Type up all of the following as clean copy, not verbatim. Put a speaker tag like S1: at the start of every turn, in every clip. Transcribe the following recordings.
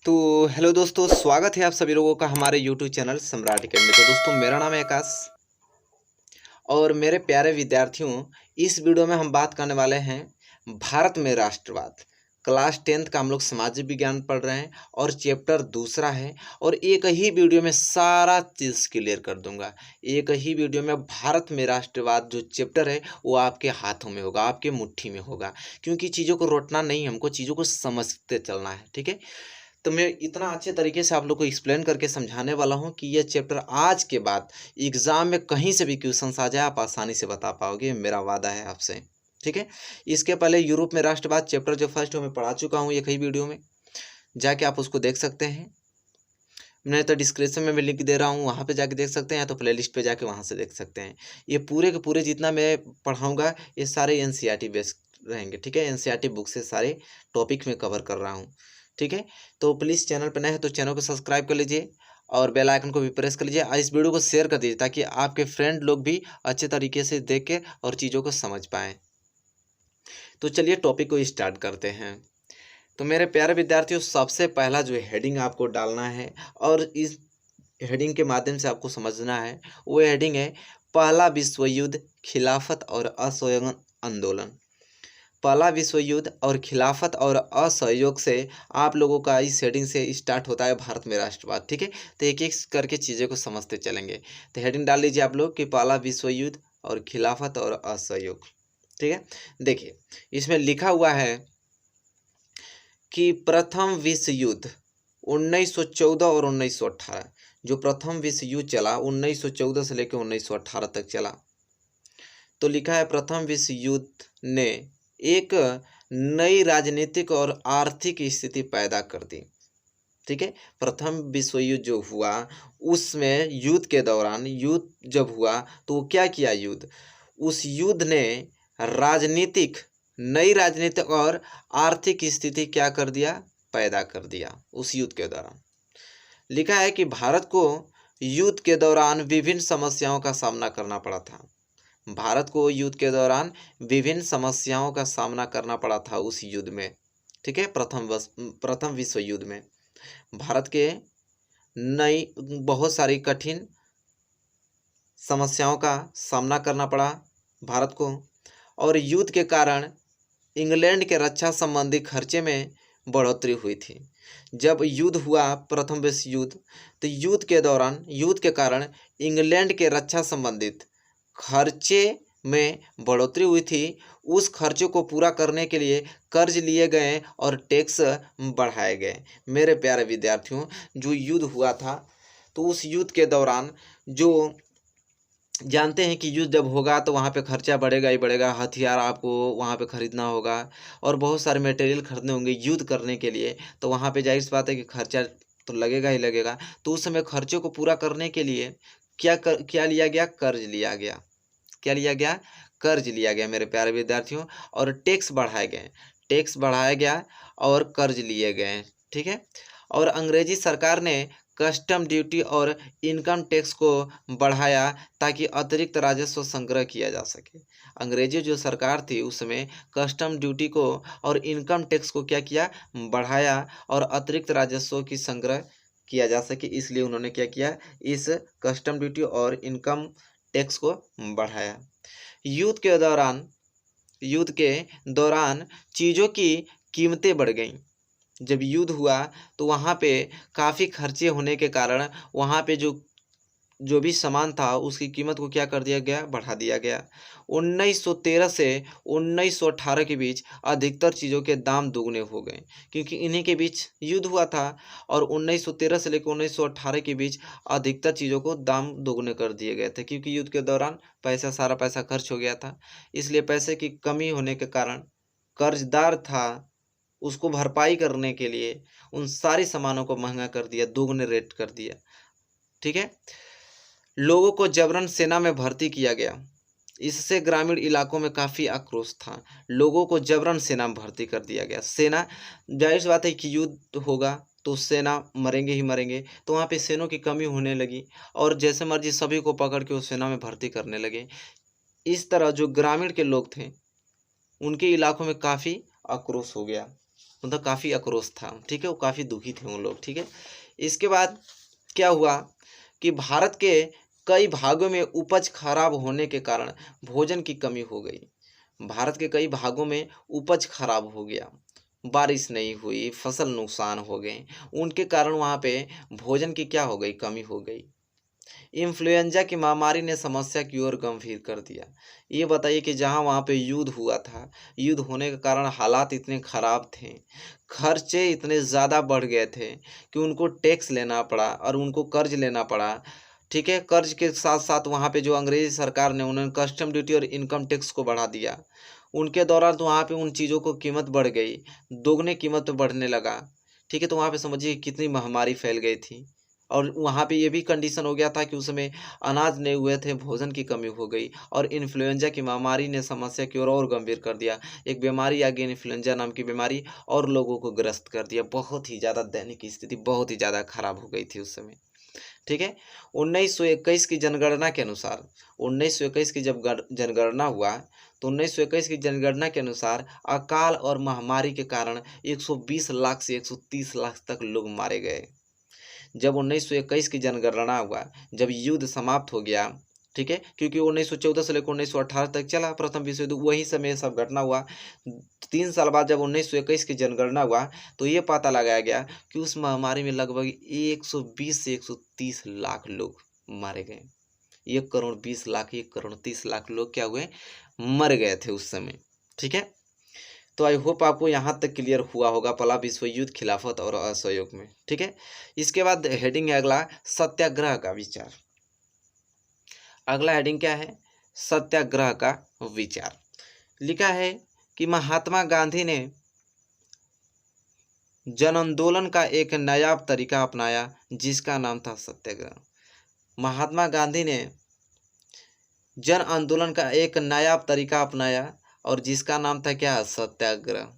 S1: तो हेलो दोस्तों, स्वागत है आप सभी लोगों का हमारे यूट्यूब चैनल सम्राट अकेडमी। तो दोस्तों, मेरा नाम है आकाश और मेरे प्यारे विद्यार्थियों, इस वीडियो में हम बात करने वाले हैं भारत में राष्ट्रवाद। क्लास 10th का हम लोग सामाजिक विज्ञान पढ़ रहे हैं और चैप्टर दूसरा है। और एक ही वीडियो में सारा चीज़ क्लियर कर दूंगा। एक ही वीडियो में भारत में राष्ट्रवाद जो चैप्टर है वो आपके हाथों में होगा, आपके मुट्ठी में होगा। क्योंकि चीज़ों को रोटना नहीं, हमको चीज़ों को समझते चलना है। ठीक है, तो मैं इतना अच्छे तरीके से आप लोग को एक्सप्लेन करके समझाने वाला हूँ कि यह चैप्टर आज के बाद एग्ज़ाम में कहीं से भी क्वेश्चन आ जाए आप आसानी से बता पाओगे, मेरा वादा है आपसे। ठीक है, इसके पहले यूरोप में राष्ट्रवाद चैप्टर जो फर्स्ट मैं पढ़ा चुका हूँ एक ही वीडियो में, जाके आप उसको देख सकते हैं। मैं तो डिस्क्रिप्शन में लिंक दे रहा हूँ, वहाँ पे जाके देख सकते हैं, या तो प्लेलिस्ट पे जाके वहाँ से देख सकते हैं। ये पूरे के पूरे जितना मैं पढ़ाऊँगा ये सारे एनसीईआरटी बेस्ड रहेंगे। ठीक है, एनसीईआरटी बुक से सारे टॉपिक में कवर कर रहा हूँ। ठीक है, तो प्लीज़ चैनल पर नए हैं तो चैनल को सब्सक्राइब कर लीजिए और बेल आइकन को भी प्रेस कर लीजिए और इस वीडियो को शेयर कर दीजिए ताकि आपके फ्रेंड लोग भी अच्छे तरीके से देख के और चीज़ों को समझ पाएँ। तो चलिए टॉपिक को स्टार्ट करते हैं। तो मेरे प्यारे विद्यार्थियों, सबसे पहला जो हेडिंग आपको डालना है और इस हेडिंग के माध्यम से आपको समझना है, वो हेडिंग है पहला विश्व युद्ध, खिलाफत और असहयोग आंदोलन। पहला विश्व युद्ध और खिलाफत और असहयोग से आप लोगों का इस हेडिंग से स्टार्ट होता है भारत में राष्ट्रवाद। ठीक है, तो एक एक करके चीज़ें को समझते चलेंगे। तो हेडिंग डाल लीजिए आप लोग कि पहला विश्व युद्ध और खिलाफत और असहयोग। ठीक है, देखिए इसमें लिखा हुआ है कि प्रथम विश्व युद्ध 1914 और 1918, जो प्रथम विश्व युद्ध चला 1914 से लेकर 1918 तक चला। तो लिखा है प्रथम विश्व युद्ध ने एक नई राजनीतिक और आर्थिक स्थिति पैदा कर दी। ठीक है, प्रथम विश्व युद्ध जो हुआ उसमें युद्ध के दौरान युद्ध जब हुआ तो वो क्या किया, युद्ध उस युद्ध ने राजनीतिक नई राजनीतिक और आर्थिक स्थिति क्या कर दिया, पैदा कर दिया उस युद्ध के दौरान। लिखा है कि भारत को युद्ध के दौरान विभिन्न समस्याओं का सामना करना पड़ा था। भारत को युद्ध के दौरान विभिन्न समस्याओं का सामना करना पड़ा था उस युद्ध में। ठीक है, प्रथम विश्व युद्ध में भारत के नई बहुत सारी कठिन समस्याओं का सामना करना पड़ा भारत को। और युद्ध के कारण इंग्लैंड के रक्षा संबंधी खर्चे में बढ़ोतरी हुई थी। जब युद्ध हुआ प्रथम विश्व युद्ध, तो युद्ध के दौरान युद्ध के कारण इंग्लैंड के रक्षा संबंधित खर्चे में बढ़ोतरी हुई थी। उस खर्चे को पूरा करने के लिए कर्ज लिए गए और टैक्स बढ़ाए गए। मेरे प्यारे विद्यार्थियों, जो युद्ध हुआ था तो उस युद्ध के दौरान जो जानते हैं कि युद्ध जब होगा तो वहाँ पे खर्चा बढ़ेगा ही बढ़ेगा, हथियार आपको वहाँ पे खरीदना होगा और बहुत सारे मटेरियल खरीदने होंगे युद्ध करने के लिए। तो वहाँ पे जाहिर सी बात है कि खर्चा तो लगेगा ही लगेगा। तो उस समय खर्चे को पूरा करने के लिए क्या लिया गया, कर्ज लिया गया। क्या लिया गया, कर्ज लिया गया मेरे प्यारे विद्यार्थियों। और टैक्स बढ़ाए गए, टैक्स बढ़ाया गया और कर्ज लिए गए। ठीक है, और अंग्रेजी सरकार ने कस्टम ड्यूटी और इनकम टैक्स को बढ़ाया ताकि अतिरिक्त राजस्व संग्रह किया जा सके। अंग्रेजी जो सरकार थी उसमें कस्टम ड्यूटी को और इनकम टैक्स को क्या किया, बढ़ाया और अतिरिक्त राजस्व की संग्रह किया जा सके, इसलिए उन्होंने क्या किया, इस कस्टम ड्यूटी और इनकम टैक्स को बढ़ाया। युद्ध के दौरान चीज़ों की कीमतें बढ़ गईं। जब युद्ध हुआ तो वहाँ पे काफ़ी खर्चे होने के कारण वहाँ पे जो भी सामान था उसकी कीमत को क्या कर दिया गया, बढ़ा दिया गया। 1913 से 1918 के बीच अधिकतर चीज़ों के दाम दोगुने हो गए, क्योंकि इन्हीं के बीच युद्ध हुआ था। और 1913 से लेकर 1918 के बीच अधिकतर चीज़ों को दाम दोगुने कर दिए गए थे, क्योंकि युद्ध के दौरान सारा पैसा खर्च हो गया था। इसलिए पैसे की कमी होने के कारण कर्जदार था, उसको भरपाई करने के लिए उन सारी सामानों को महंगा कर दिया, दोगुने रेट कर दिया। ठीक है, लोगों को जबरन सेना में भर्ती किया गया। इससे ग्रामीण इलाकों में काफ़ी आक्रोश था। लोगों को जबरन सेना में भर्ती कर दिया गया। सेना, जाहिर सी बात है कि युद्ध होगा तो सेना मरेंगे ही मरेंगे, तो वहाँ पे सेनों की कमी होने लगी और जैसे मर्जी सभी को पकड़ के उस सेना में भर्ती करने लगे। इस तरह जो ग्रामीण के लोग थे उनके इलाकों में काफ़ी आक्रोश हो गया। उनका काफ़ी आक्रोश था, ठीक है, वो काफ़ी दुखी थे वो लोग, ठीक है। इसके बाद क्या हुआ कि भारत के कई भागों में उपज खराब होने के कारण भोजन की कमी हो गई। भारत के कई भागों में उपज खराब हो गया, बारिश नहीं हुई, फसल नुकसान हो गए, उनके कारण वहाँ पे भोजन की क्या हो गई, कमी हो गई। इन्फ्लुएंजा की महामारी ने समस्या की ओर गंभीर कर दिया। ये बताइए कि जहाँ वहाँ पे युद्ध हुआ था, युद्ध होने के कारण हालात इतने ख़राब थे, खर्चे इतने ज़्यादा बढ़ गए थे कि उनको टैक्स लेना पड़ा और उनको कर्ज लेना पड़ा, ठीक है। कर्ज के साथ साथ वहाँ पे जो अंग्रेज़ी सरकार ने उन्होंने कस्टम ड्यूटी और इनकम टैक्स को बढ़ा दिया। उनके दौरान तो वहाँ पे उन चीज़ों को कीमत बढ़ गई, दोगुने कीमत पे बढ़ने लगा, ठीक है। तो वहाँ पे समझिए कितनी महामारी फैल गई थी। और वहाँ पे ये भी कंडीशन हो गया था कि उस समय अनाज नहीं हुए थे, भोजन की कमी हो गई और इन्फ्लुएंजा की महामारी ने समस्या की ओर और गंभीर कर दिया। एक बीमारी आ गई इन्फ्लुएंजा नाम की बीमारी और लोगों को ग्रस्त कर दिया। बहुत ही ज़्यादा दैनिक स्थिति बहुत ही ज़्यादा खराब हो गई थी उस समय, ठीक है। 1921 की जनगणना के अनुसार 1921 की जब जनगणना हुआ तो 1921 की जनगणना के अनुसार अकाल और महामारी के कारण 120 लाख से 130 लाख तक लोग मारे गए। जब 1921 की जनगणना हुआ, जब युद्ध समाप्त हो गया, ठीक है, क्योंकि 1914 से लेकर 1918 तक चला प्रथम विश्व युद्ध, वही समय सब घटना हुआ। 3 साल बाद जब 1921 की जनगणना हुआ तो ये पता लगाया गया कि उस महामारी में लगभग 120 से 130 लाख लोग मारे गए। 1 करोड़ 20 लाख 1 करोड़ 30 लाख लोग क्या हुए, मर गए थे उस समय, ठीक है। तो आई होप आपको यहाँ तक क्लियर हुआ होगा पहला विश्व युद्ध, खिलाफत और असहयोग में, ठीक है। इसके बाद हेडिंग है अगला, सत्याग्रह का विचार। अगला हेडिंग क्या है, सत्याग्रह का विचार। लिखा है कि महात्मा गांधी ने जन आंदोलन का एक नया तरीका अपनाया जिसका नाम था सत्याग्रह। महात्मा गांधी ने जन आंदोलन का एक नया तरीका अपनाया और जिसका नाम था क्या, सत्याग्रह।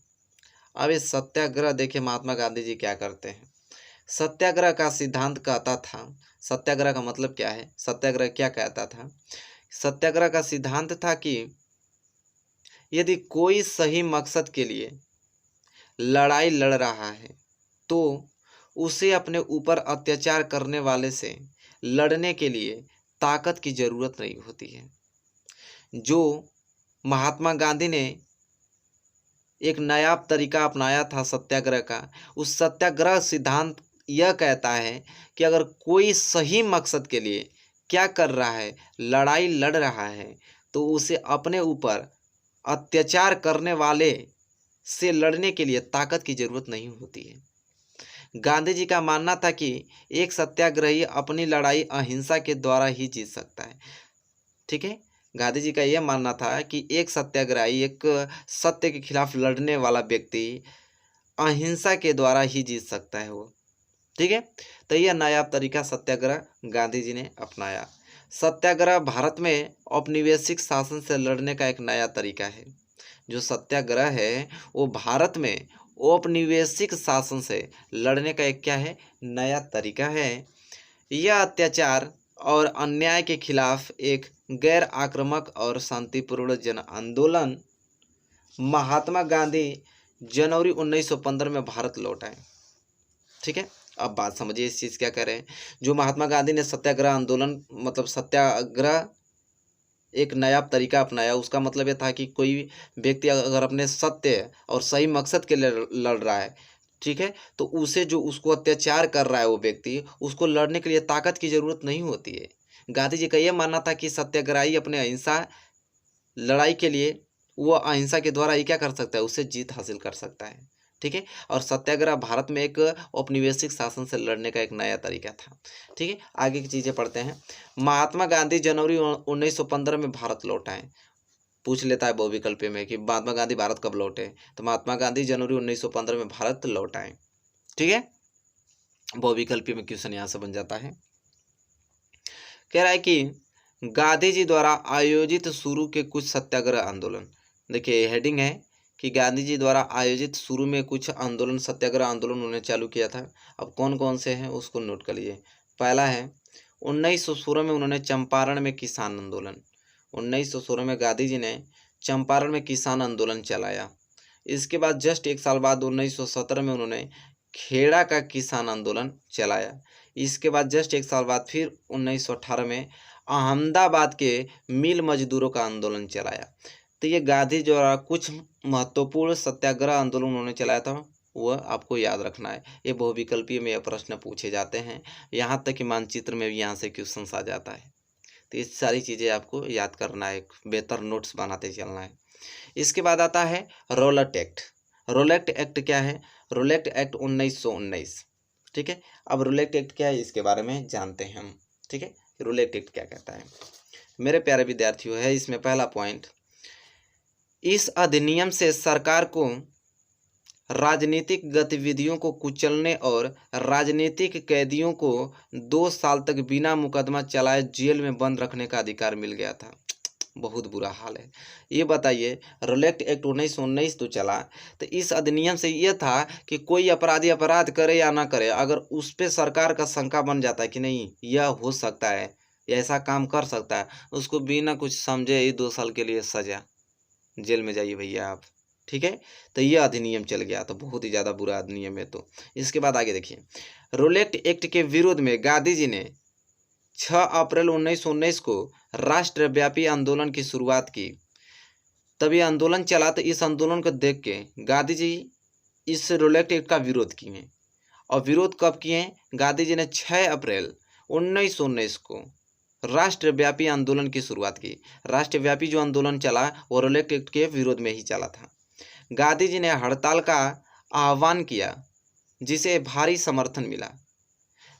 S1: अब इस सत्याग्रह देखिए महात्मा गांधी जी क्या करते हैं। सत्याग्रह का सिद्धांत कहता था, सत्याग्रह का मतलब क्या है, सत्याग्रह क्या कहता था। सत्याग्रह का सिद्धांत था कि यदि कोई सही मकसद के लिए लड़ाई लड़ रहा है तो उसे अपने ऊपर अत्याचार करने वाले से लड़ने के लिए ताकत की ज़रूरत नहीं होती है। जो महात्मा गांधी ने एक नया तरीका अपनाया था सत्याग्रह का, उस सत्याग्रह सिद्धांत यह कहता है कि अगर कोई सही मकसद के लिए क्या कर रहा है, लड़ाई लड़ रहा है, तो उसे अपने ऊपर अत्याचार करने वाले से लड़ने के लिए ताकत की ज़रूरत नहीं होती है। गांधी जी का मानना था कि एक सत्याग्रही अपनी लड़ाई अहिंसा के द्वारा ही जीत सकता है, ठीक है। गांधी जी का यह मानना था कि एक सत्याग्रही, एक सत्य के खिलाफ लड़ने वाला व्यक्ति अहिंसा के द्वारा ही जीत सकता है वो, ठीक है। तो यह नया तरीका सत्याग्रह गांधी जी ने अपनाया। सत्याग्रह भारत में औपनिवेशिक शासन से लड़ने का एक नया तरीका है। जो सत्याग्रह है वो भारत में औपनिवेशिक शासन से लड़ने का एक क्या है, नया तरीका है। यह अत्याचार और अन्याय के खिलाफ एक गैर आक्रामक और शांतिपूर्ण जन आंदोलन। महात्मा गांधी जनवरी 1915 में भारत लौट आए, ठीक है। अब बात समझिए इस चीज़ क्या कह रहे हैं। जो महात्मा गांधी ने सत्याग्रह आंदोलन मतलब सत्याग्रह एक नया तरीका अपनाया, उसका मतलब ये था कि कोई व्यक्ति अगर अपने सत्य और सही मकसद के लिए लड़ रहा है, ठीक है, तो उसे जो उसको अत्याचार कर रहा है वो व्यक्ति, उसको लड़ने के लिए ताकत की ज़रूरत नहीं होती है। गांधी जी का ये मानना था कि सत्याग्रही अपने अहिंसा लड़ाई के लिए वो अहिंसा के द्वारा ही क्या कर सकता है, उससे जीत हासिल कर सकता है, ठीक है। और सत्याग्रह भारत में एक औपनिवेशिक शासन से लड़ने का एक नया तरीका था, ठीक है। आगे की चीज़ें पढ़ते हैं। महात्मा गांधी जनवरी 1915 में भारत लौट आए। पूछ लेता है बहुविकल्प में कि महात्मा गांधी भारत कब लौटे, तो महात्मा गांधी जनवरी 1915 में भारत लौट आए, ठीक है। बहुविकल्प में क्वेश्चन यहाँ से बन जाता है। कह रहा है कि गांधी जी द्वारा आयोजित शुरू के कुछ सत्याग्रह आंदोलन। देखिए हेडिंग है कि गांधी जी द्वारा आयोजित शुरू में कुछ आंदोलन, सत्याग्रह आंदोलन उन्होंने चालू किया था। अब कौन कौन से हैं उसको नोट कर लीजिए। पहला है 1916 में उन्होंने चंपारण में किसान आंदोलन। 1916 में गांधी जी ने चंपारण में किसान आंदोलन चलाया। इसके बाद जस्ट 1 साल बाद 1917 में उन्होंने खेड़ा का किसान आंदोलन चलाया। इसके बाद जस्ट 1 साल बाद फिर 1918 में अहमदाबाद के मिल मजदूरों का आंदोलन चलाया। तो ये गांधी द्वारा कुछ महत्वपूर्ण सत्याग्रह आंदोलन उन्होंने चलाया था, वह आपको याद रखना है। ये बहुविकल्पीय में यह प्रश्न पूछे जाते हैं, यहाँ तक कि मानचित्र में भी यहाँ से क्वेश्चन आ जाता है। तो ये सारी चीज़ें आपको याद करना है, बेहतर नोट्स बनाते चलना है। इसके बाद आता है रोलेट एक्ट। रोलेट एक्ट क्या है? रोलेट एक्ट 1919, ठीक है। अब रोलेट एक्ट क्या है इसके बारे में जानते हैं हम, ठीक है। रोलेट एक्ट क्या कहता है मेरे प्यारे विद्यार्थियों? है इसमें पहला पॉइंट, इस अधिनियम से सरकार को राजनीतिक गतिविधियों को कुचलने और राजनीतिक कैदियों को 2 साल तक बिना मुकदमा चलाए जेल में बंद रखने का अधिकार मिल गया था। बहुत बुरा हाल है। ये बताइए, रोलेट एक्ट 1919 तो चला, तो इस अधिनियम से ये था कि कोई अपराधी अपराध करे या ना करे, अगर उस पर सरकार का शंका बन जाता है कि नहीं यह हो सकता है, ऐसा काम कर सकता है, उसको बिना कुछ समझे ही 2 साल के लिए सजा, जेल में जाइए भैया आप, ठीक है। तो यह अधिनियम चल गया, तो बहुत ही ज़्यादा बुरा अधिनियम है। तो इसके बाद आगे देखिए, रोलेट एक्ट के विरोध में गांधी जी ने 6 अप्रैल 1919 को राष्ट्रव्यापी आंदोलन की शुरुआत की। तब ये आंदोलन चला, तो इस आंदोलन को देख के गांधी जी इस रोलेट एक्ट का विरोध किए। और विरोध कब किए? गांधी जी ने 6 अप्रैल 1919 को राष्ट्रव्यापी आंदोलन की शुरुआत की। राष्ट्रव्यापी जो आंदोलन चला वो रोलेट एक्ट के विरोध में ही चला था। गांधी जी ने हड़ताल का आह्वान किया, जिसे भारी समर्थन मिला।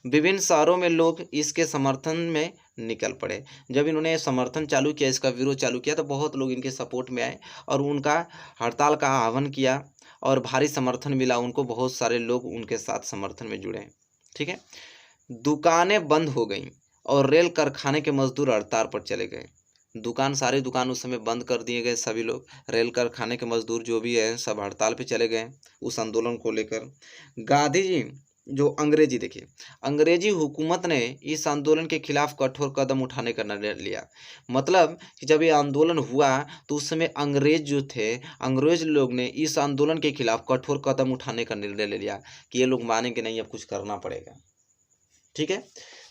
S1: विभिन्न शहरों में लोग इसके समर्थन में निकल पड़े। जब इन्होंने समर्थन चालू किया, इसका विरोध चालू किया, तो बहुत लोग इनके सपोर्ट में आए और उनका हड़ताल का आह्वान किया और भारी समर्थन मिला उनको। बहुत सारे लोग उनके साथ समर्थन में जुड़े, ठीक है। दुकानें बंद हो गईं और रेल कारखाने के मजदूर हड़ताल पर चले गए। सारी दुकान उस समय बंद कर दिए गए। सभी लोग, रेल कारखाने के मजदूर जो भी है, सब हड़ताल पे चले गए उस आंदोलन को लेकर। गांधी जी जो अंग्रेजी, देखिए, अंग्रेजी हुकूमत ने इस आंदोलन के खिलाफ कठोर कदम उठाने का निर्णय लिया। मतलब कि जब ये आंदोलन हुआ तो उस समय अंग्रेज जो थे, अंग्रेज लोग ने इस आंदोलन के खिलाफ कठोर कदम उठाने का निर्णय ले लिया कि ये लोग मानेंगे नहीं, अब कुछ करना पड़ेगा, ठीक है।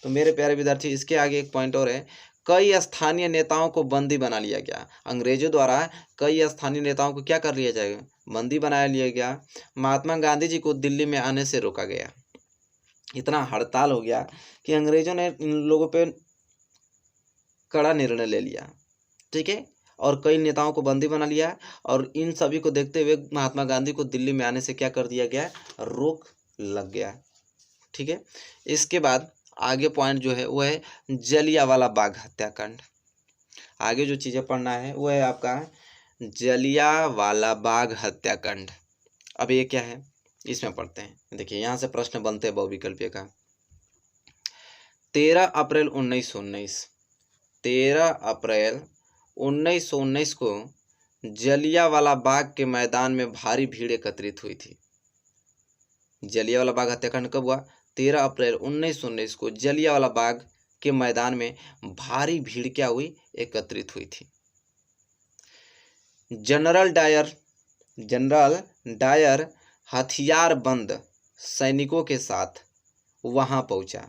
S1: तो मेरे प्यारे विद्यार्थी, इसके आगे एक पॉइंट और है, कई स्थानीय नेताओं को बंदी बना लिया गया। अंग्रेजों द्वारा कई स्थानीय नेताओं को क्या कर लिया जाएगा? बंदी बना लिया गया। महात्मा गांधी जी को दिल्ली में आने से रोका गया। इतना हड़ताल हो गया कि अंग्रेजों ने इन लोगों पे कड़ा निर्णय ले लिया, ठीक है, और कई नेताओं को बंदी बना लिया। और इन सभी को देखते हुए महात्मा गांधी को दिल्ली में आने से क्या कर दिया गया? रोक लग गया, ठीक है। इसके बाद आगे पॉइंट जो है वो है जलियांवाला बाग हत्याकांड। आगे जो चीज़ें पढ़ना है वो है आपका जलियांवाला बाग हत्याकांड। अब ये क्या है इसमें पढ़ते हैं। देखिए, यहाँ से प्रश्न बनते हैं बहुविकल्पीय का। 13 अप्रैल 1919, 13 अप्रैल 1919 को जलियांवाला बाग के मैदान में भारी भीड़ एकत्रित हुई थी। जलियांवाला बाग हत्याकांड कब हुआ? 13 अप्रैल 1919 को जलियांवाला बाग के मैदान में भारी भीड़ क्या हुई? एकत्रित हुई थी। जनरल डायर हथियारबंद सैनिकों के साथ वहां पहुंचा।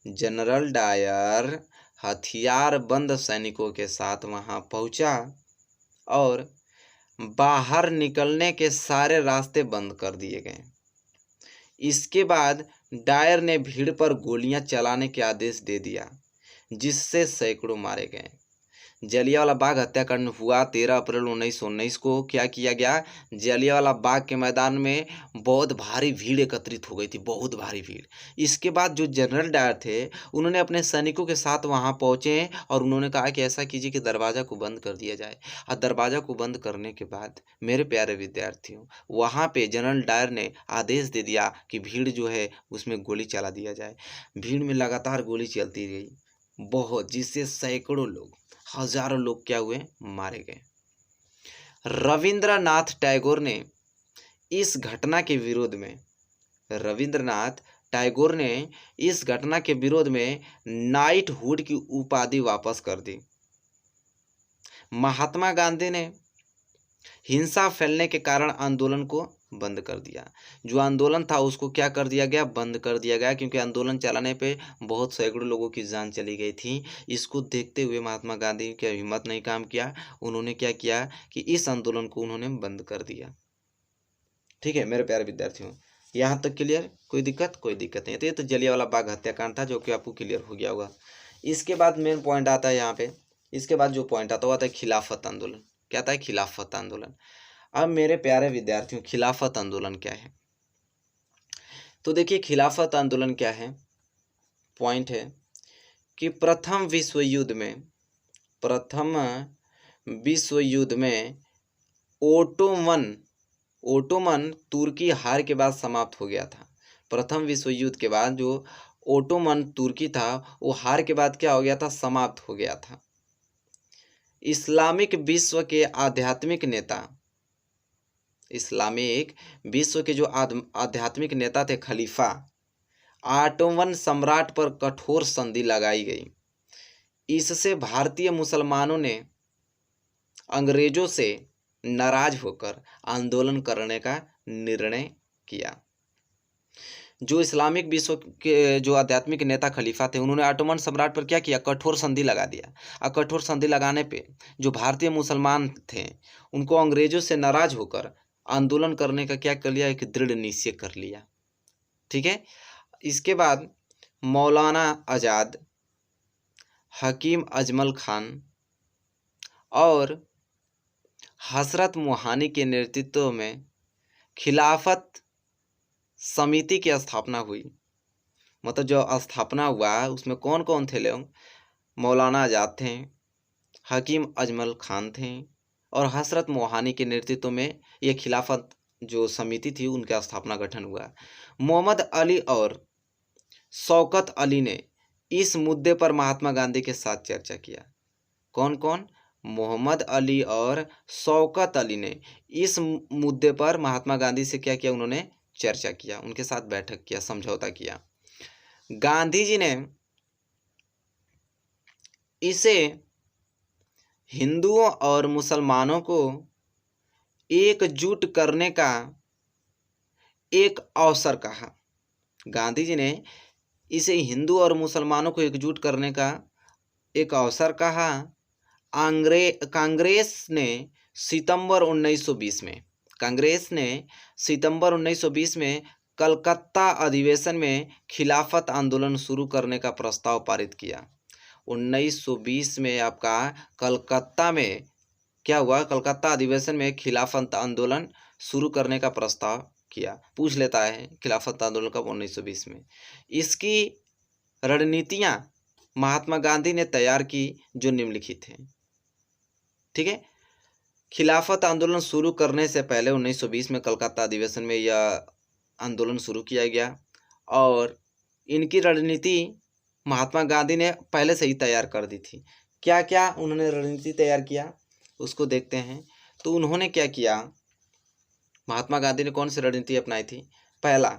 S1: जनरल डायर हथियारबंद सैनिकों के साथ वहां पहुंचा और बाहर निकलने के सारे रास्ते बंद कर दिए गए। इसके बाद डायर ने भीड़ पर गोलियां चलाने के आदेश दे दिया, जिससे सैकड़ों मारे गए। जलियांवाला बाग हत्याकांड हुआ 13 अप्रैल 1919 को। क्या किया गया? जलियांवाला बाग के मैदान में बहुत भारी भीड़ एकत्रित हो गई थी, बहुत भारी भीड़। इसके बाद जो जनरल डायर थे उन्होंने अपने सैनिकों के साथ वहां पहुंचे और उन्होंने कहा कि ऐसा कीजिए कि दरवाज़ा को बंद कर दिया जाए। और दरवाज़ा को बंद करने के बाद मेरे प्यारे विद्यार्थियों, वहाँ पे जनरल डायर ने आदेश दे दिया कि भीड़ जो है उसमें गोली चला दिया जाए। भीड़ में लगातार गोली चलती रही बहुत, जिससे सैकड़ों लोग, हजारों लोग क्या हुए? मारे गए। रविंद्रनाथ टैगोर ने इस घटना के विरोध में नाइटहुड की उपाधि वापस कर दी। महात्मा गांधी ने हिंसा फैलने के कारण आंदोलन को बंद कर दिया। जो आंदोलन था उसको क्या कर दिया गया, बंद कर दिया गया, क्योंकि आंदोलन चलाने पे बहुत सैकड़ों लोगों की जान चली गई थी। इसको देखते हुए महात्मा गांधी की हिम्मत नहीं काम किया, उन्होंने क्या किया कि इस आंदोलन को उन्होंने बंद कर दिया। ठीक है मेरे प्यारे विद्यार्थियों, यहाँ तक क्लियर? कोई दिक्कत? कोई दिक्कत नहीं। तो ये तो जलियांवाला बाग हत्याकांड था, जो कि आपको क्लियर हो गया होगा। इसके बाद मेन पॉइंट आता है यहाँ पे, इसके बाद जो पॉइंट आता है खिलाफत आंदोलन। क्या था? खिलाफत आंदोलन। अब मेरे प्यारे विद्यार्थियों, खिलाफत आंदोलन क्या है? तो देखिए खिलाफत आंदोलन क्या है। पॉइंट है कि प्रथम विश्व युद्ध में ओटोमन तुर्की हार के बाद समाप्त हो गया था। प्रथम विश्व युद्ध के बाद जो ओटोमन तुर्की था वो हार के बाद क्या हो गया था? समाप्त हो गया था। इस्लामिक विश्व के आध्यात्मिक जो आध्यात्मिक नेता थे, खलीफा, ऑटोमन सम्राट पर कठोर संधि लगाई गई। इससे भारतीय मुसलमानों ने अंग्रेजों से नाराज होकर आंदोलन करने का निर्णय किया। जो इस्लामिक विश्व के जो आध्यात्मिक नेता खलीफा थे, उन्होंने ऑटोमन सम्राट पर क्या किया? कठोर संधि लगा दिया। और कठोर संधि लगाने पे जो भारतीय मुसलमान थे उनको अंग्रेजों से नाराज होकर आंदोलन करने का क्या कर लिया? एक दृढ़ निश्चय कर लिया। ठीक है। इसके बाद मौलाना आज़ाद, हकीम अजमल खान और हजरत मोहानी के नेतृत्व में खिलाफत समिति की स्थापना हुई। मतलब जो स्थापना हुआ उसमें कौन कौन थे लोग? मौलाना आज़ाद थे, हकीम अजमल खान थे और हजरत मोहानी के नेतृत्व में ये खिलाफत जो समिति थी उनका स्थापना गठन हुआ। मोहम्मद अली और शौकत अली ने इस मुद्दे पर महात्मा गांधी के साथ चर्चा किया। कौन कौन? मोहम्मद अली और शौकत अली ने इस मुद्दे पर महात्मा गांधी से क्या किया? उन्होंने चर्चा किया, उनके साथ बैठक किया, समझौता किया। गांधी जी ने इसे हिंदुओं और मुसलमानों को एकजुट करने का एक अवसर कहा। गांधी जी ने इसे हिंदू और मुसलमानों को एकजुट करने का एक अवसर कहा। कांग्रेस ने सितंबर 1920 में कलकत्ता अधिवेशन में खिलाफत आंदोलन शुरू करने का प्रस्ताव पारित किया। 1920 में आपका कलकत्ता में क्या हुआ? कलकत्ता अधिवेशन में खिलाफत आंदोलन शुरू करने का प्रस्ताव किया। पूछ लेता है खिलाफत आंदोलन कब? 1920 में। इसकी रणनीतियां महात्मा गांधी ने तैयार की जो निम्नलिखित हैं। ठीक है। खिलाफत आंदोलन शुरू करने से पहले 1920 में कलकत्ता अधिवेशन में यह आंदोलन शुरू किया गया और इनकी रणनीति महात्मा गांधी ने पहले से ही तैयार कर दी थी। क्या क्या उन्होंने रणनीति तैयार किया उसको देखते हैं। तो उन्होंने क्या किया? महात्मा गांधी ने कौन सी रणनीति अपनाई थी? पहला,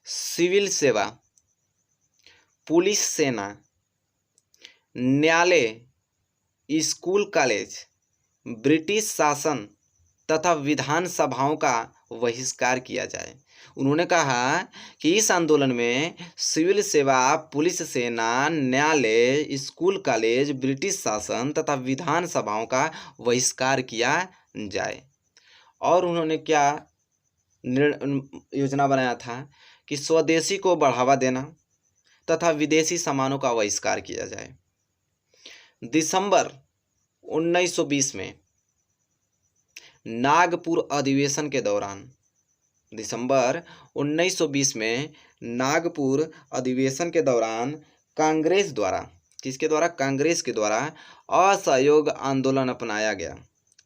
S1: सिविल सेवा, पुलिस सेना, न्यायालय, स्कूल कॉलेज, ब्रिटिश शासन तथा विधानसभाओं का बहिष्कार किया जाए। उन्होंने कहा कि इस आंदोलन में सिविल सेवा, पुलिस सेना, न्यायालय, स्कूल कॉलेज, ब्रिटिश शासन तथा विधानसभाओं का बहिष्कार किया जाए। और उन्होंने क्या योजना बनाया था कि स्वदेशी को बढ़ावा देना तथा विदेशी सामानों का बहिष्कार किया जाए। दिसंबर 1920 में नागपुर अधिवेशन के दौरान कांग्रेस द्वारा, किसके द्वारा? कांग्रेस के द्वारा असहयोग आंदोलन अपनाया गया।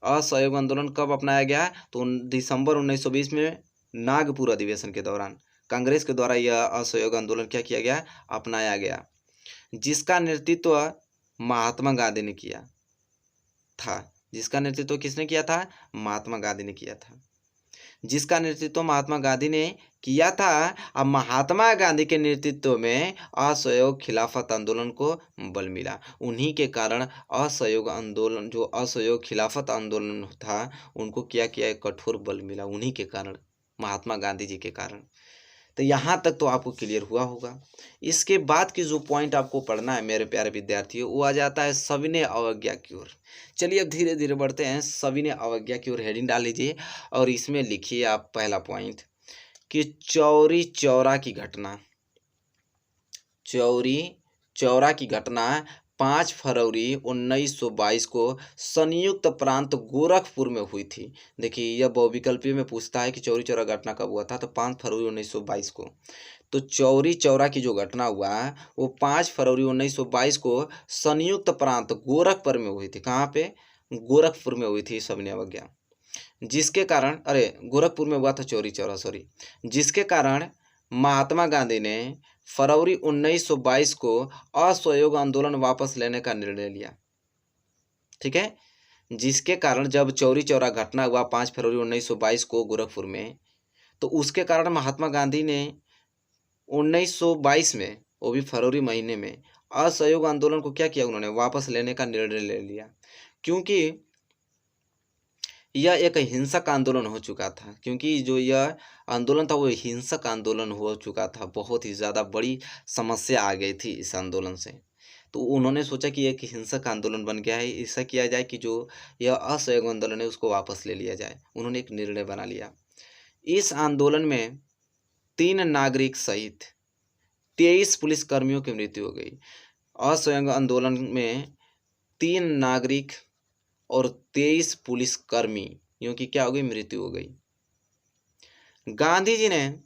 S1: असहयोग आंदोलन कब अपनाया गया? तो दिसंबर 1920 में नागपुर अधिवेशन के दौरान कांग्रेस के द्वारा यह असहयोग आंदोलन क्या किया गया? अपनाया गया, जिसका नेतृत्व महात्मा गांधी ने किया था। जिसका नेतृत्व किसने किया था? महात्मा गांधी ने किया था। जिसका नेतृत्व महात्मा गांधी ने किया था। अब महात्मा गांधी के नेतृत्व में असहयोग खिलाफत आंदोलन को बल मिला। उन्हीं के कारण असहयोग आंदोलन, जो असहयोग खिलाफत आंदोलन था, उनको क्या किया, एक कठोर बल मिला, उन्हीं के कारण, महात्मा गांधी जी के कारण। तो यहाँ तक तो आपको क्लियर हुआ होगा। इसके बाद की जो पॉइंट आपको पढ़ना है मेरे प्यारे विद्यार्थियों, वो आ जाता है सविनय अवज्ञा की ओर। चलिए अब धीरे धीरे बढ़ते हैं। सविनय अवज्ञा की ओर हेडिंग डाल लीजिए और इसमें लिखिए आप पहला पॉइंट कि चौरी चौरा की घटना। चौरी चौरा की घटना 5 फरवरी 1922 को संयुक्त प्रांत गोरखपुर में हुई थी। देखिए यह बहुविकल्पीय में पूछता है कि चौरी चौरा घटना कब हुआ था, तो 5 फरवरी 1922 को। तो चौरी चौरा की जो घटना हुआ वो 5 फरवरी 1922 को संयुक्त प्रांत गोरखपुर में हुई थी। कहाँ पे? गोरखपुर में हुई थी सविनय अवज्ञा। जिसके कारण, अरे गोरखपुर में हुआ था चौरी चौरा, सॉरी। जिसके कारण महात्मा गांधी ने फरवरी 1922 को असहयोग आंदोलन वापस लेने का निर्णय लिया। ठीक है, जिसके कारण जब चौरी चौरा घटना हुआ 5 फरवरी 1922 को गोरखपुर में, तो उसके कारण महात्मा गांधी ने 1922 में, वो भी फरवरी महीने में, असहयोग आंदोलन को क्या किया, उन्होंने वापस लेने का निर्णय ले लिया। क्योंकि यह एक हिंसक आंदोलन हो चुका था, क्योंकि जो यह आंदोलन था वो हिंसक आंदोलन हो चुका था। बहुत ही ज़्यादा बड़ी समस्या आ गई थी इस आंदोलन से। तो उन्होंने सोचा कि एक हिंसक आंदोलन बन गया है, ऐसा किया जाए कि जो यह असहयोग आंदोलन है उसको वापस ले लिया जाए। उन्होंने एक निर्णय बना लिया। इस आंदोलन में 3 नागरिक सहित 23 पुलिसकर्मियों की मृत्यु हो गई। असहयोग आंदोलन में 3 नागरिक और 23 पुलिसकर्मियों की क्या हो गई, मृत्यु हो गई। गांधी जी ने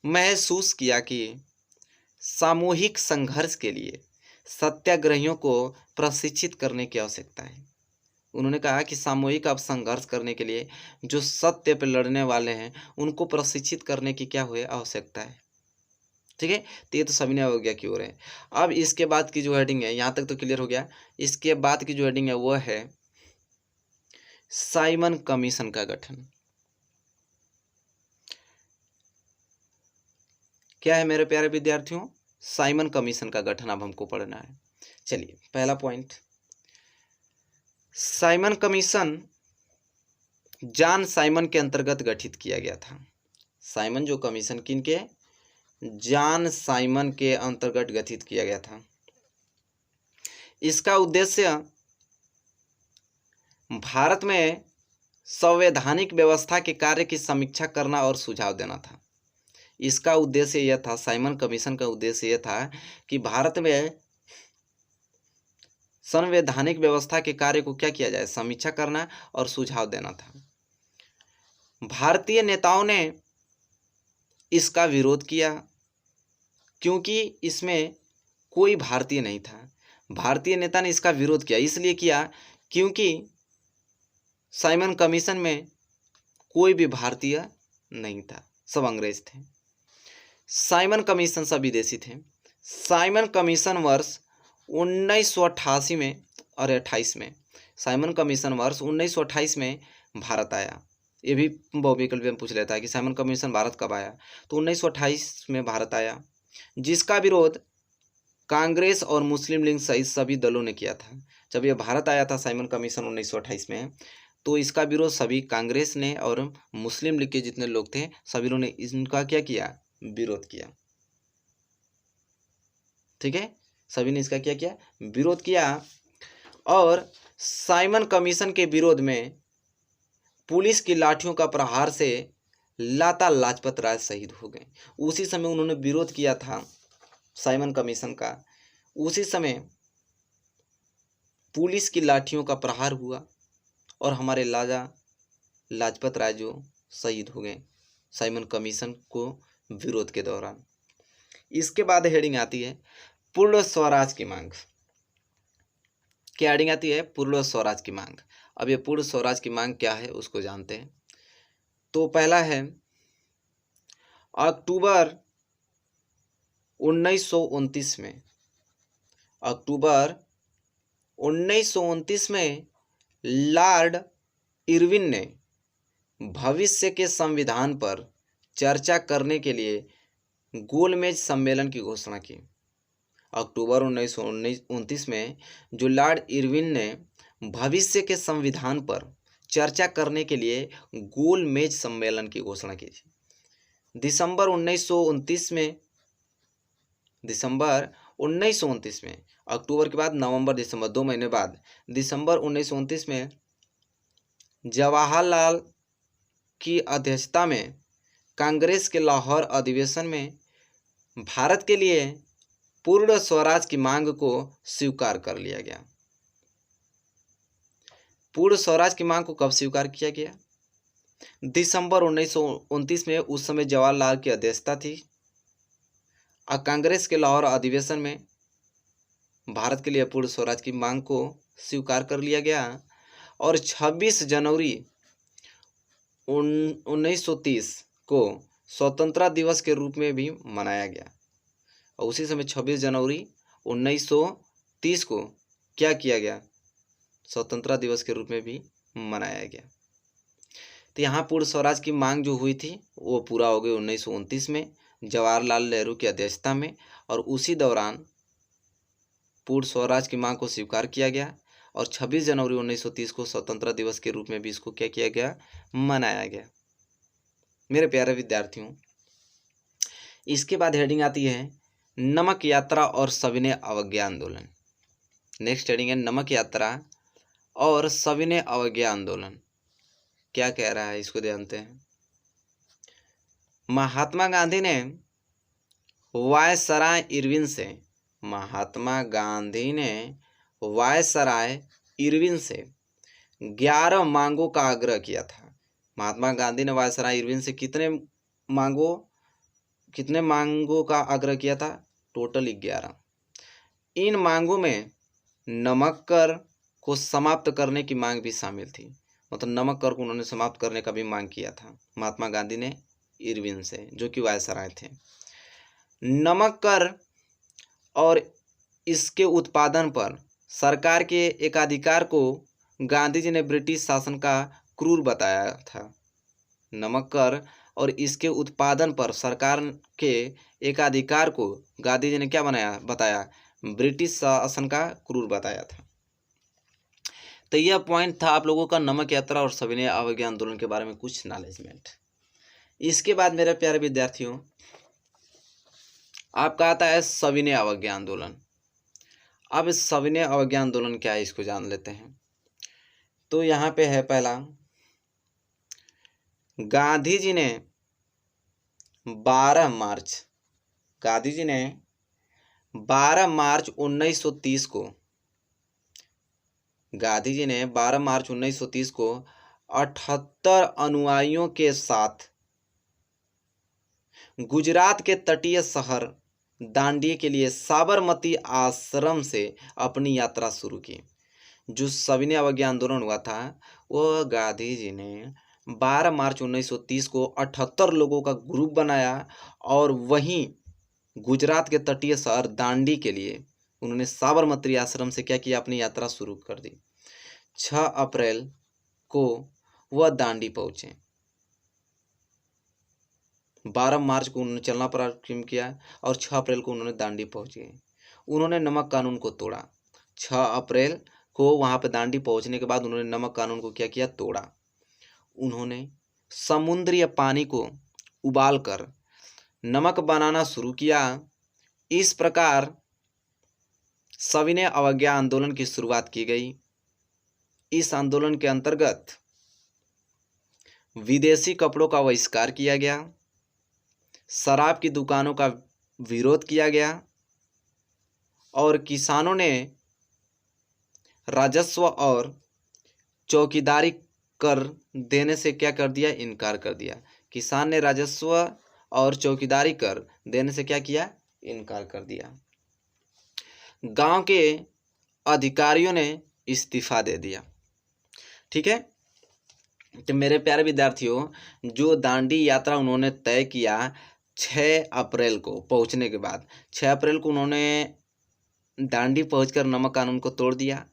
S1: महसूस किया कि सामूहिक संघर्ष के लिए सत्याग्रहियों को प्रशिक्षित करने की आवश्यकता है। उन्होंने कहा कि सामूहिक अब संघर्ष करने के लिए जो सत्य पर लड़ने वाले हैं उनको प्रशिक्षित करने की क्या हुई, आवश्यकता है। ठीक है, तो ये तो सविनय अवज्ञा की ओर है। अब इसके बाद की जो हेडिंग है, यहाँ तक तो क्लियर हो गया। इसके बाद की जो हेडिंग है वो है साइमन कमीशन का गठन। क्या है मेरे प्यारे विद्यार्थियों? साइमन कमीशन का गठन अब हमको पढ़ना है। चलिए पहला point, Simon commission John Simon के अंतर्गत गठित किया गया था। साइमन जो कमीशन किनके? जॉन साइमन के अंतर्गत गठित किया गया था। इसका उद्देश्य भारत में संवैधानिक व्यवस्था के कार्य की समीक्षा करना और सुझाव देना था। इसका उद्देश्य यह था, साइमन कमीशन का उद्देश्य यह था कि भारत में संवैधानिक व्यवस्था के कार्य को क्या किया जाए, समीक्षा करना और सुझाव देना था। भारतीय नेताओं ने इसका विरोध किया क्योंकि इसमें कोई भारतीय नहीं था। भारतीय नेता ने इसका विरोध किया, इसलिए किया क्योंकि साइमन कमीशन में कोई भी भारतीय नहीं था, सब अंग्रेज थे। साइमन कमीशन सब विदेशी थे। साइमन कमीशन वर्ष 1988 में और 28 में, साइमन कमीशन वर्ष 1928 में भारत आया। ये भी बहुविकल्प में पूछ लेता है कि साइमन कमीशन भारत कब आया, तो 1928 में भारत आया, जिसका विरोध कांग्रेस और मुस्लिम लीग सहित सभी दलों ने किया था। जब यह भारत आया था साइमन कमीशन 1928 में, तो इसका विरोध सभी कांग्रेस ने और मुस्लिम लीग के जितने लोग थे सभी लोगों ने इनका क्या किया, विरोध किया। ठीक है, सभी ने इसका क्या किया, विरोध किया। और साइमन कमीशन के विरोध में पुलिस की लाठियों का प्रहार से लाला लाजपत राय शहीद हो गए। उसी समय उन्होंने विरोध किया था साइमन कमीशन का, उसी समय पुलिस की लाठियों का प्रहार हुआ और हमारे लाला लाजपत राय जो शहीद हो गए साइमन कमीशन को विरोध के दौरान। इसके बाद हेडिंग आती है पूर्ण स्वराज की मांग। क्या हेडिंग आती है? पूर्ण स्वराज की मांग। अब ये पूर्ण स्वराज की मांग क्या है उसको जानते हैं। तो पहला है अक्टूबर 1929 में, अक्टूबर 1929 में लॉर्ड इरविन ने भविष्य के संविधान पर चर्चा करने के लिए गोलमेज सम्मेलन की घोषणा की। अक्टूबर 1929 में जो लॉर्ड इरविन ने भविष्य के संविधान पर चर्चा करने के लिए गोलमेज सम्मेलन की घोषणा की थी। दिसंबर 1929 में अक्टूबर के बाद नवंबर दिसंबर 2 महीने बाद दिसंबर 1929 में जवाहरलाल की अध्यक्षता में कांग्रेस के लाहौर अधिवेशन में भारत के लिए पूर्ण स्वराज की मांग को स्वीकार कर लिया गया। पूर्ण स्वराज की मांग को कब स्वीकार किया गया? दिसंबर 1929 में। उस समय जवाहरलाल की अध्यक्षता थी और कांग्रेस के लाहौर अधिवेशन में भारत के लिए पूर्ण स्वराज की मांग को स्वीकार कर लिया गया और 26 जनवरी 1930 को स्वतंत्रता दिवस के रूप में भी मनाया गया। और उसी समय 26 जनवरी 1930 को क्या किया गया? स्वतंत्रता दिवस के रूप में भी मनाया गया। तो यहाँ पूर्ण स्वराज की मांग जो हुई थी वो पूरा हो गई 1929 में जवाहरलाल नेहरू की अध्यक्षता में, और उसी दौरान पूर्ण स्वराज की मांग को स्वीकार किया गया और 26 जनवरी 1930 को स्वतंत्रता दिवस के रूप में भी इसको क्या किया गया? मनाया गया। मेरे प्यारे विद्यार्थियों, इसके बाद हेडिंग आती है नमक यात्रा और सविनय अवज्ञा आंदोलन। नेक्स्ट हेडिंग है नमक यात्रा और सविनय अवज्ञा आंदोलन। क्या कह रहा है इसको जानते हैं। महात्मा गांधी ने वायसराय इरविन से 11 मांगों का आग्रह किया था। महात्मा गांधी ने वायसराय इरविन से कितने मांगों का आग्रह किया था? टोटल 11। इन मांगों में नमक कर को समाप्त करने की मांग भी शामिल थी। मतलब नमक कर को उन्होंने समाप्त करने का भी मांग किया था महात्मा गांधी ने इरविन से, जो कि वायसराय थे। नमक कर और इसके उत्पादन पर सरकार के एकाधिकार को गांधी जी ने ब्रिटिश शासन का क्रूर बताया था। नमक कर और इसके उत्पादन पर सरकार के एकाधिकार को गांधी जी ने क्या बताया? ब्रिटिश शासन का क्रूर बताया था। तो यह पॉइंट था आप लोगों का नमक यात्रा और सविनय अवज्ञा आंदोलन के बारे में कुछ नॉलेजमेंट। इसके बाद मेरे प्यारे विद्यार्थियों आपका आता है सविनय अवज्ञा आंदोलन। अब इस सविनय अवज्ञा आंदोलन क्या है इसको जान लेते हैं। तो यहाँ पे है पहला, गांधी जी ने 12 मार्च 1930 को 78 अनुयायियों के साथ गुजरात के तटीय शहर दांडी के लिए साबरमती आश्रम से अपनी यात्रा शुरू की। जो सविनय अवज्ञा आंदोलन हुआ था वो गांधी जी ने 12 मार्च 1930 को 78 लोगों का ग्रुप बनाया और वहीं गुजरात के तटीय शहर दांडी के लिए उन्होंने साबरमती आश्रम से क्या किया? अपनी यात्रा शुरू कर दी। 6 अप्रैल को वह दांडी पहुंचे। 12 मार्च को उन्होंने चलना प्रारंभ किया और 6 अप्रैल को उन्होंने दांडी पहुंच गए। उन्होंने नमक कानून को तोड़ा। 6 अप्रैल को वहां पर दांडी पहुंचने के बाद उन्होंने नमक कानून को क्या किया? तोड़ा। उन्होंने समुद्री पानी को उबालकर नमक बनाना शुरू किया। इस प्रकार सविनय अवज्ञा आंदोलन की शुरुआत की गई। इस आंदोलन के अंतर्गत विदेशी कपड़ों का बहिष्कार किया गया, शराब की दुकानों का विरोध किया गया और किसानों ने राजस्व और चौकीदारी कर देने से क्या कर दिया? इनकार कर दिया। किसान ने राजस्व और चौकीदारी कर देने से क्या किया? इनकार कर दिया। गांव के अधिकारियों ने इस्तीफा दे दिया। ठीक है, तो मेरे प्यारे विद्यार्थियों, जो दांडी यात्रा उन्होंने तय किया 6 अप्रैल को पहुंचने के बाद, 6 अप्रैल को उन्होंने दांडी पहुंचकर नमक कानून को तोड़ दिया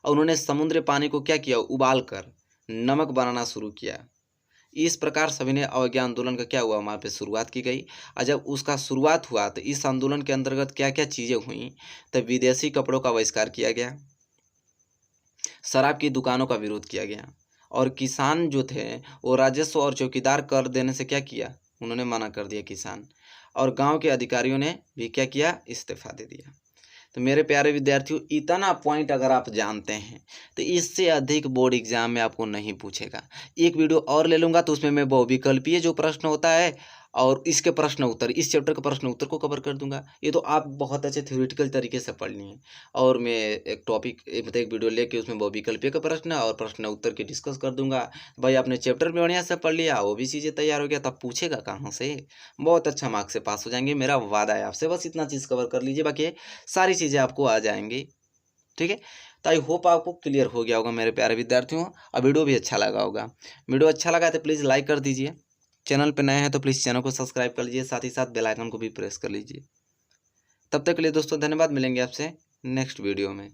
S1: और उन्होंने समुद्री पानी को क्या किया? उबाल कर नमक बनाना शुरू किया। इस प्रकार सविनय अवज्ञा आंदोलन का क्या हुआ, वहाँ पे शुरुआत की गई। और जब उसका शुरुआत हुआ तो इस आंदोलन के अंतर्गत क्या क्या चीज़ें हुई, तो विदेशी कपड़ों का बहिष्कार किया गया, शराब की दुकानों का विरोध किया गया, और किसान जो थे वो राजस्व और चौकीदार कर देने से क्या किया, उन्होंने मना कर दिया किसान, और गांव के अधिकारियों ने भी क्या किया, इस्तीफा दे दिया। तो मेरे प्यारे विद्यार्थियों, इतना पॉइंट अगर आप जानते हैं तो इससे अधिक बोर्ड एग्जाम में आपको नहीं पूछेगा। एक वीडियो और ले लूँगा तो उसमें मैं बहुविकल्पीय जो प्रश्न होता है और इसके प्रश्न उत्तर, इस चैप्टर के प्रश्न उत्तर को कवर कर दूंगा। ये तो आप बहुत अच्छे थ्योरेटिकल तरीके से पढ़ लिए। और मैं एक टॉपिक मतलब एक वीडियो लेके उसमें बहुविकल्पीय का प्रश्न और प्रश्न उत्तर की डिस्कस कर दूंगा। भाई आपने चैप्टर में बढ़िया से पढ़ लिया, वो भी चीज़ें तैयार हो गया, तब पूछेगा कहाँ से। बहुत अच्छा मार्क्स से पास हो जाएंगे, मेरा वादा है आपसे। बस इतना चीज़ कवर कर लीजिए, बाकी सारी चीज़ें आपको आ जाएंगी। ठीक है, तो आई होप आपको क्लियर हो गया होगा मेरे प्यारे विद्यार्थियों, और वीडियो भी अच्छा लगा होगा। वीडियो अच्छा लगा तो प्लीज़ लाइक कर दीजिए, चैनल पे नए हैं तो प्लीज़ चैनल को सब्सक्राइब कर लीजिए, साथ ही साथ बेल आइकन को भी प्रेस कर लीजिए। तब तक के लिए दोस्तों धन्यवाद, मिलेंगे आपसे नेक्स्ट वीडियो में।